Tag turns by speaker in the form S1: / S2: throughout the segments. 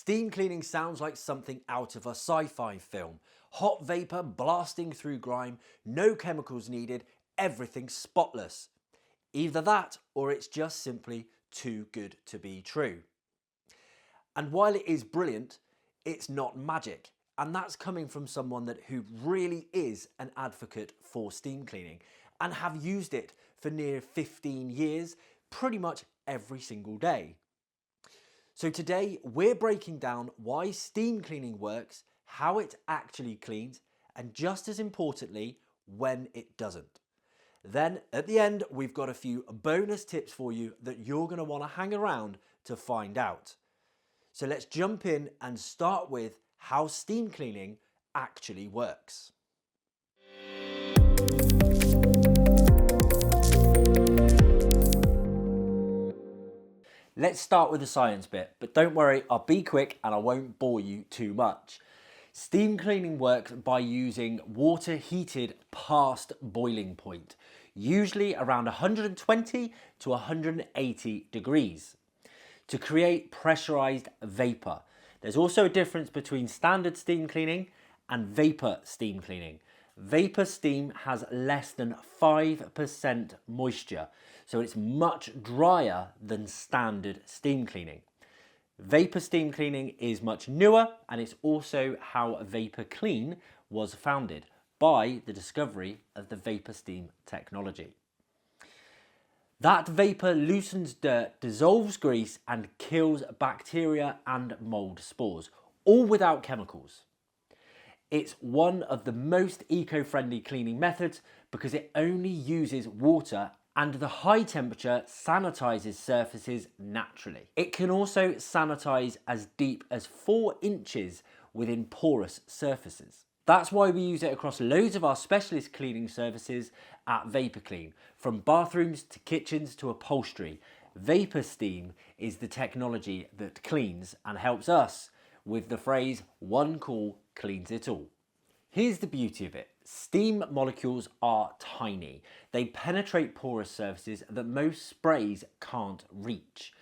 S1: Steam cleaning sounds like something out of a sci-fi film. Hot vapour blasting through grime, no chemicals needed, everything spotless. Either that or it's just simply too good to be true. And while it is brilliant, it's not magic. And that's coming from someone who really is an advocate for steam cleaning and have used it for near 15 years, pretty much every single day. So today we're breaking down why steam cleaning works, how it actually cleans, and just as importantly, when it doesn't. Then at the end, we've got a few bonus tips for you that you're going to want to hang around to find out. So let's jump in and start with how steam cleaning actually works. Let's start with the science bit, but don't worry, I'll be quick and I won't bore you too much. Steam cleaning works by using water heated past boiling point, usually around 120 to 180 degrees, to create pressurized vapour. There's also a difference between standard steam cleaning and vapour steam cleaning. Vapour steam has less than 5% moisture, so it's much drier than standard steam cleaning. Vapour steam cleaning is much newer, and it's also how Vapour Clean was founded, by the discovery of the vapour steam technology. That vapour loosens dirt, dissolves grease and kills bacteria and mould spores, all without chemicals. It's one of the most eco-friendly cleaning methods because it only uses water and the high temperature sanitises surfaces naturally. It can also sanitise as deep as 4 inches within porous surfaces. That's why we use it across loads of our specialist cleaning services at Vapour Clean, from bathrooms to kitchens to upholstery. Vapour steam is the technology that cleans and helps us with the phrase, one call cleans it all. Here's the beauty of it. Steam molecules are tiny. They penetrate porous surfaces that most sprays can't reach.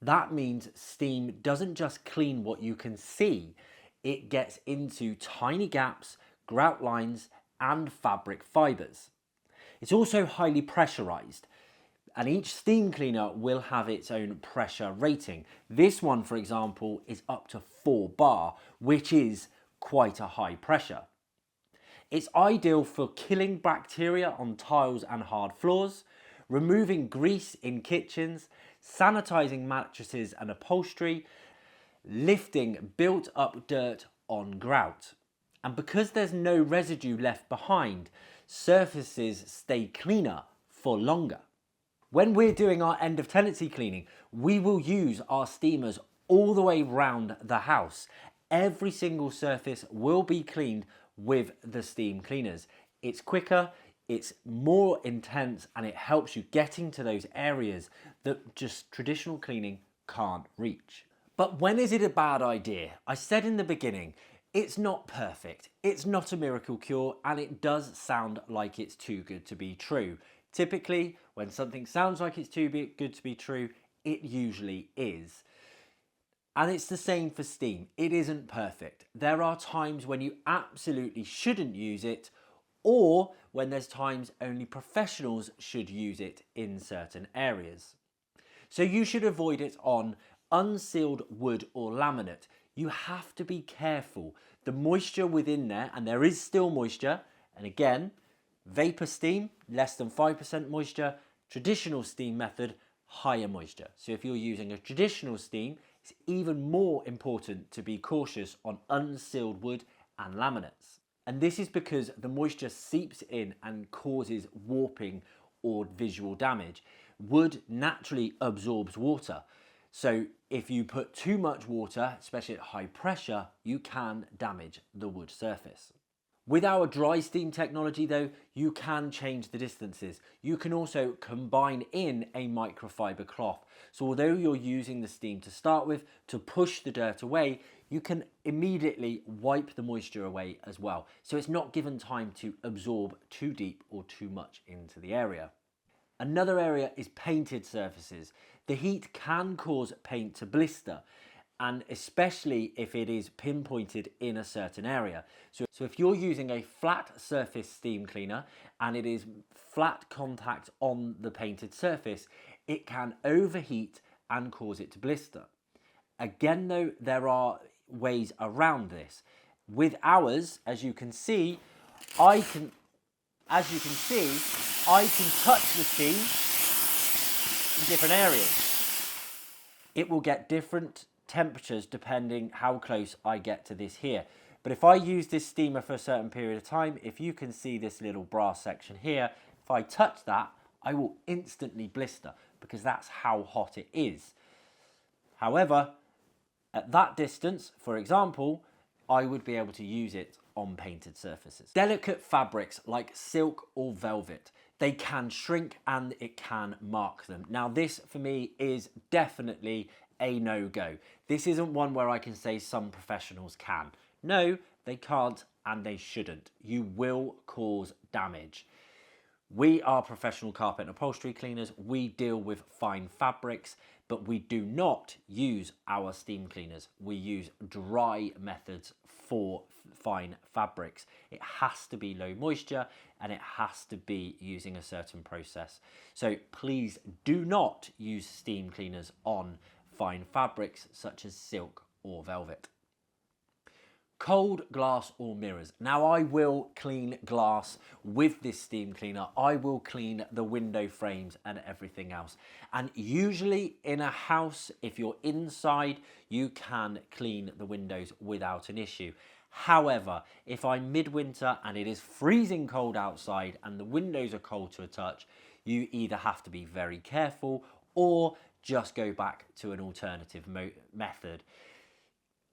S1: That means steam doesn't just clean what you can see, it gets into tiny gaps, grout lines and fabric fibres. It's also highly pressurised, and each steam cleaner will have its own pressure rating. This one, for example, is up to 4 bar, which is quite a high pressure. It's ideal for killing bacteria on tiles and hard floors, removing grease in kitchens, sanitising mattresses and upholstery, lifting built up dirt on grout. And because there's no residue left behind, surfaces stay cleaner for longer. When we're doing our end of tenancy cleaning, we will use our steamers all the way round the house. Every single surface will be cleaned with the steam cleaners. It's quicker, it's more intense, and it helps you get into those areas that just traditional cleaning can't reach. But when is it a bad idea? I said in the beginning, it's not perfect, it's not a miracle cure, and it does sound like it's too good to be true. Typically, when something sounds like it's too good to be true, it usually is. And it's the same for steam. It isn't perfect. There are times when you absolutely shouldn't use it, or when there's times only professionals should use it in certain areas. So you should avoid it on unsealed wood or laminate. You have to be careful. The moisture within there, and there is still moisture, and again, vapour steam, less than 5% moisture, traditional steam method, higher moisture. So if you're using a traditional steam, it's even more important to be cautious on unsealed wood and laminates. And this is because the moisture seeps in and causes warping or visual damage. Wood naturally absorbs water. So if you put too much water, especially at high pressure, you can damage the wood surface. With our dry steam technology though, you can change the distances. You can also combine in a microfiber cloth. So although you're using the steam to start with to push the dirt away, you can immediately wipe the moisture away as well. So it's not given time to absorb too deep or too much into the area. Another area is painted surfaces. The heat can cause paint to blister, and especially if it is pinpointed in a certain area. So if you're using a flat surface steam cleaner and it is flat contact on the painted surface, it can overheat and cause it to blister. Again though, there are ways around this. With ours, as you can see, I can touch the steam in different areas. It will get different temperatures depending how close I get to this here. But if I use this steamer for a certain period of time, if you can see this little brass section here, if I touch that, I will instantly blister because that's how hot it is. However, at that distance, for example, I would be able to use it on painted surfaces. Delicate fabrics like silk or velvet, they can shrink and it can mark them. Now this for me is definitely a no-go. This isn't one where I can say some professionals can. No, they can't and they shouldn't. You will cause damage. We are professional carpet and upholstery cleaners. We deal with fine fabrics, but we do not use our steam cleaners. We use dry methods for fine fabrics. It has to be low moisture and it has to be using a certain process. So please do not use steam cleaners on fine fabrics such as silk or velvet. Cold glass or mirrors. Now I will clean glass with this steam cleaner. I will clean the window frames and everything else. And usually in a house, if you're inside, you can clean the windows without an issue. However, if I'm midwinter and it is freezing cold outside and the windows are cold to a touch, you either have to be very careful or just go back to an alternative method.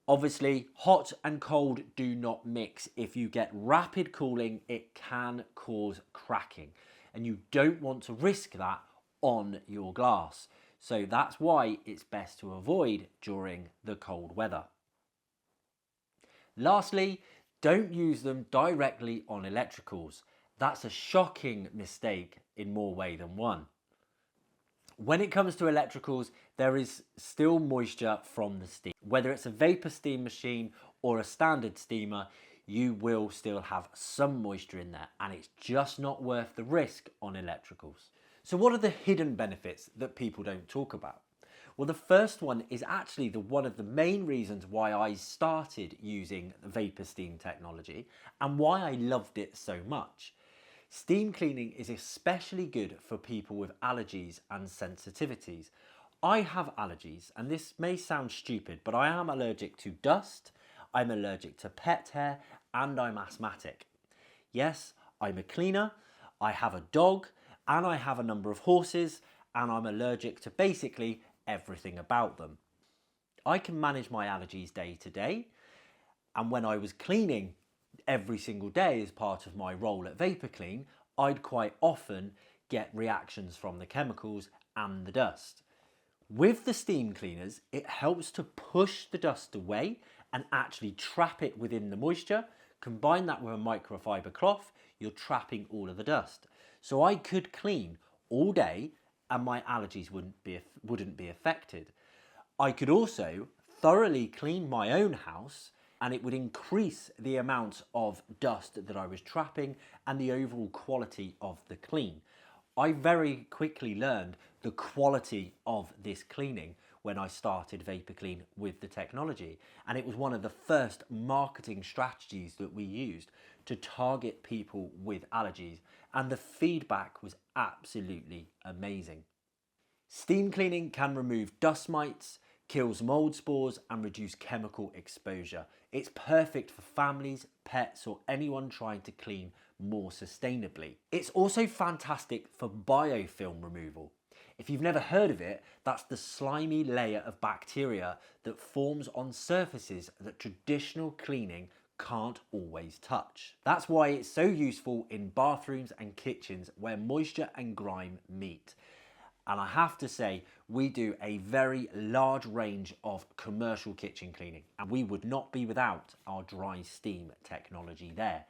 S1: Obviously, hot and cold do not mix. If you get rapid cooling, it can cause cracking, and you don't want to risk that on your glass. So that's why it's best to avoid during the cold weather. Lastly, don't use them directly on electricals. That's a shocking mistake in more ways than one. When it comes to electricals, there is still moisture from the steam. Whether it's a vapour steam machine or a standard steamer, you will still have some moisture in there and it's just not worth the risk on electricals. So what are the hidden benefits that people don't talk about? Well, the first one is actually one of the main reasons why I started using vapour steam technology and why I loved it so much. Steam cleaning is especially good for people with allergies and sensitivities. I have allergies, and this may sound stupid, but I am allergic to dust, I'm allergic to pet hair, and I'm asthmatic. Yes, I'm a cleaner, I have a dog, and I have a number of horses, and I'm allergic to basically everything about them. I can manage my allergies day to day, and when I was cleaning every single day as part of my role at Vapour Clean, I'd quite often get reactions from the chemicals and the dust. With the steam cleaners, it helps to push the dust away and actually trap it within the moisture. Combine that with a microfiber cloth, you're trapping all of the dust. So I could clean all day and my allergies wouldn't be affected. I could also thoroughly clean my own house and it would increase the amount of dust that I was trapping and the overall quality of the clean. I very quickly learned the quality of this cleaning when I started Vapour Clean with the technology, and it was one of the first marketing strategies that we used to target people with allergies, and the feedback was absolutely amazing. Steam cleaning can remove dust mites, kills mold spores and reduce chemical exposure. It's perfect for families, pets or anyone trying to clean more sustainably. It's also fantastic for biofilm removal. If you've never heard of it, that's the slimy layer of bacteria that forms on surfaces that traditional cleaning can't always touch. That's why it's so useful in bathrooms and kitchens where moisture and grime meet. And I have to say, we do a very large range of commercial kitchen cleaning, and we would not be without our dry steam technology there.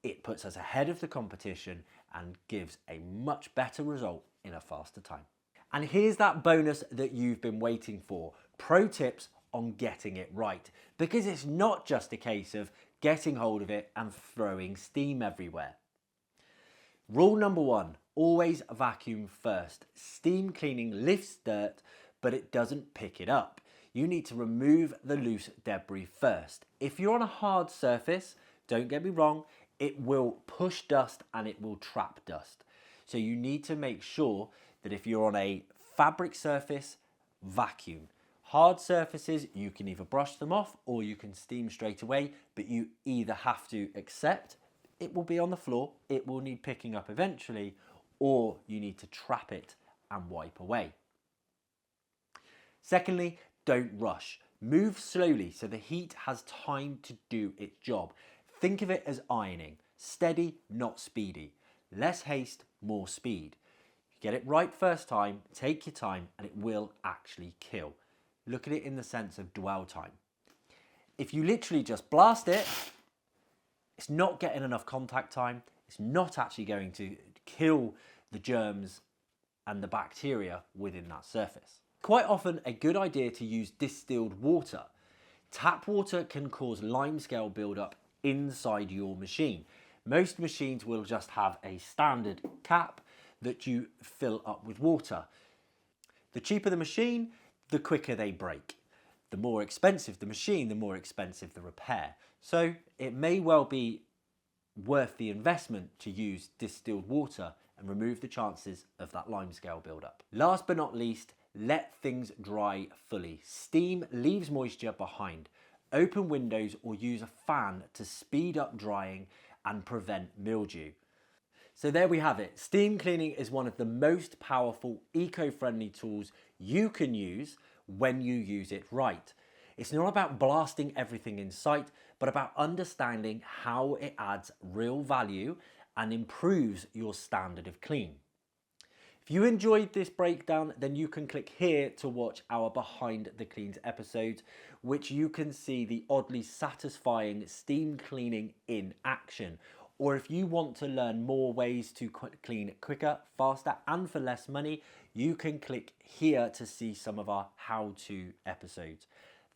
S1: It puts us ahead of the competition and gives a much better result in a faster time. And here's that bonus that you've been waiting for. Pro tips on getting it right, because it's not just a case of getting hold of it and throwing steam everywhere. Rule number 1, always vacuum first. Steam cleaning lifts dirt, but it doesn't pick it up. You need to remove the loose debris first. If you're on a hard surface, don't get me wrong, it will push dust and it will trap dust. So you need to make sure that if you're on a fabric surface, vacuum. Hard surfaces, you can either brush them off or you can steam straight away, but you either have to accept it will be on the floor, it will need picking up eventually, or you need to trap it and wipe away. Secondly, don't rush. Move slowly so the heat has time to do its job. Think of it as ironing. Steady, not speedy. Less haste, more speed. Get it right first time, take your time, and it will actually kill. Look at it in the sense of dwell time. If you literally just blast it, it's not getting enough contact time. It's not actually going to kill the germs and the bacteria within that surface. Quite often a good idea to use distilled water. Tap water can cause limescale buildup inside your machine. Most machines will just have a standard cap that you fill up with water. The cheaper the machine, the quicker they break. The more expensive the machine, the more expensive the repair. So it may well be worth the investment to use distilled water and remove the chances of that limescale buildup. Last but not least, let things dry fully. Steam leaves moisture behind. Open windows or use a fan to speed up drying and prevent mildew. So there we have it. Steam cleaning is one of the most powerful eco-friendly tools you can use when you use it right. It's not about blasting everything in sight, but about understanding how it adds real value and improves your standard of clean. If you enjoyed this breakdown, then you can click here to watch our Behind the Cleans episodes, which you can see the oddly satisfying steam cleaning in action. Or if you want to learn more ways to clean quicker, faster, and for less money, you can click here to see some of our how-to episodes.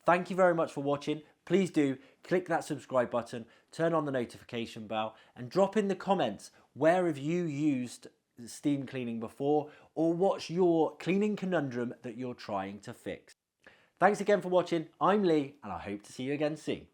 S1: Thank you very much for watching. Please do click that subscribe button, turn on the notification bell, and drop in the comments where have you used steam cleaning before, or what's your cleaning conundrum that you're trying to fix. Thanks again for watching. I'm Lee, and I hope to see you again soon.